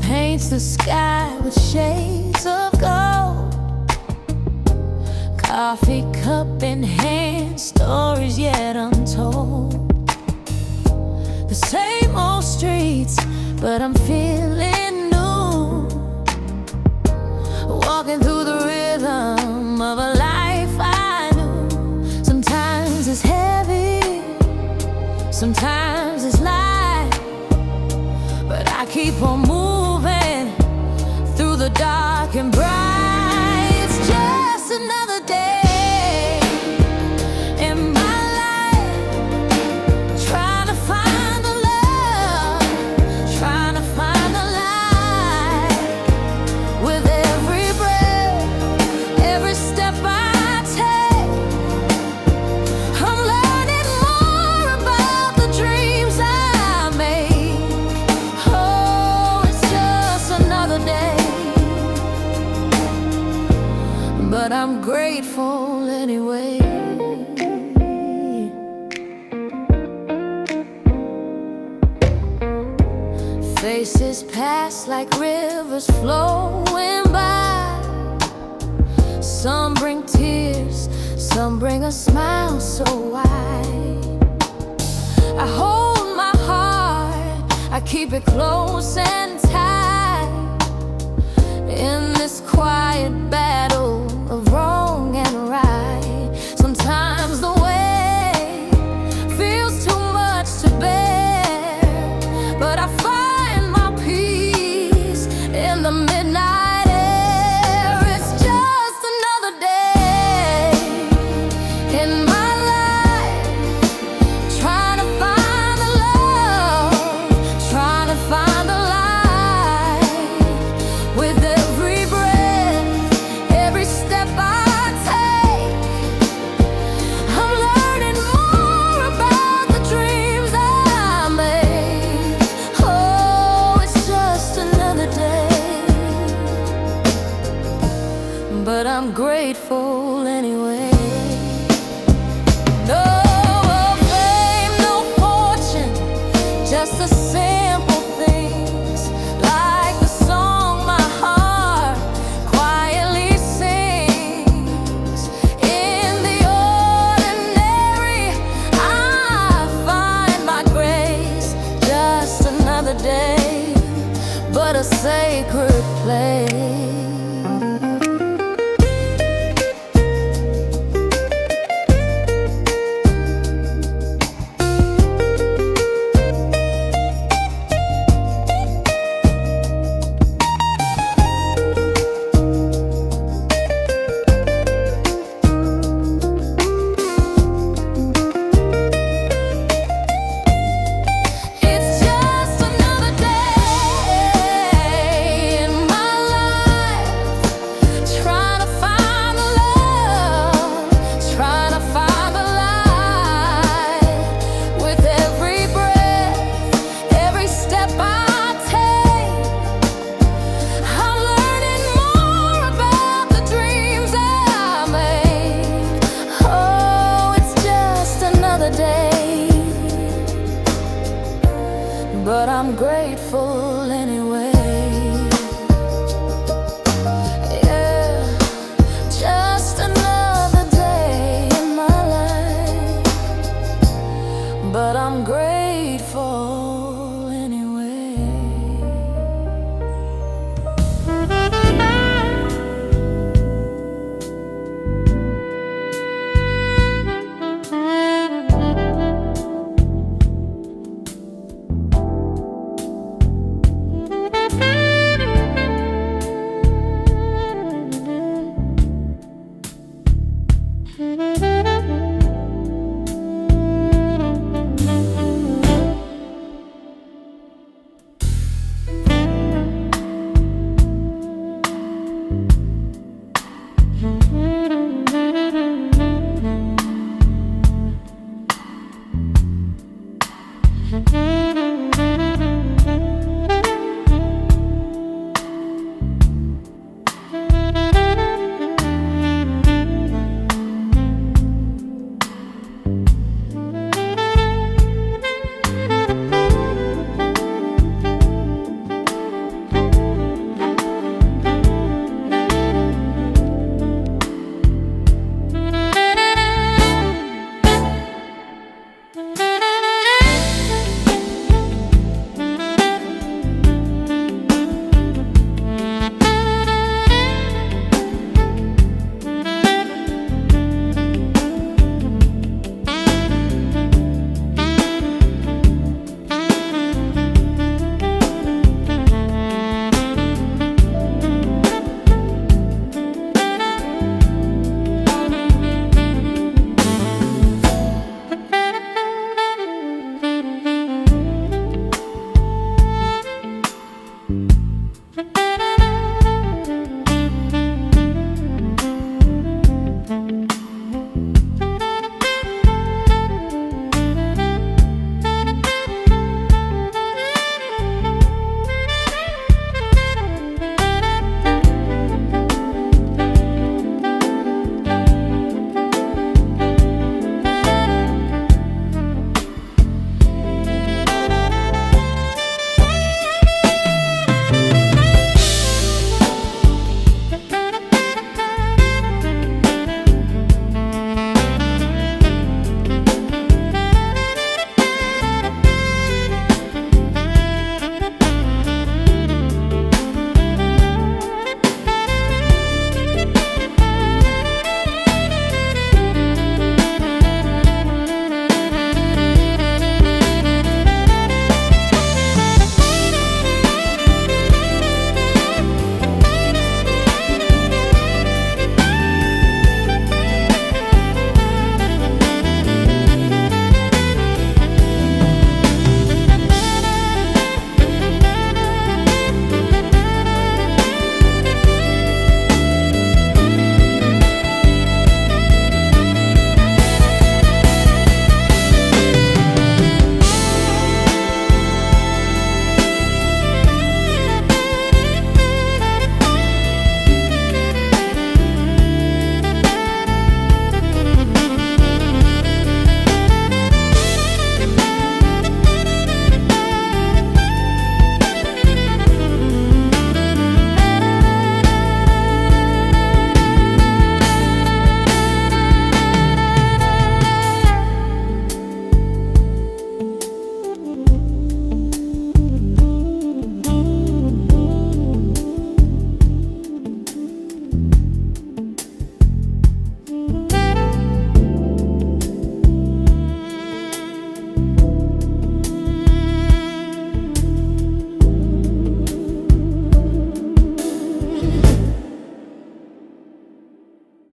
paints the sky with shades of gold. Coffee cup in hand, stories yet untold. The same old streets, but I'm feeling new. Walking through the rhythm of a life I knew. Sometimes it's heavy, sometimes it's light, but I keep on moving through the dark and bright. It's just another day in my life, trying to find the love, trying to find the light. With every breath, every step I take, I'm learning more about the dreams I made. Oh, it's just another day, but I'm grateful anyway. Faces pass like rivers flowing by. Some bring tears, some bring a smile so wide. I hold my heart, I keep it close and tight. In this quiet battle of wrong and right, sometimes the way feels too much to bear, but I find my peace in the midnight air. It's just another day in my life, trying to find the love, trying to find the light. With every breath, every step I take, I'm learning more about the dreams I made. Oh, it's just another day, but I'm grateful anyway. No fame, no fortune, just the simple things, like the song my heart quietly sings. In the ordinary, I find my grace. Just another day, but a sacred place. It's just another day in my life, trying to find the love, trying to find the light. With every breath, every step I take, I'm learning more about the dreams I made. Oh, it's just another day, but I'm grateful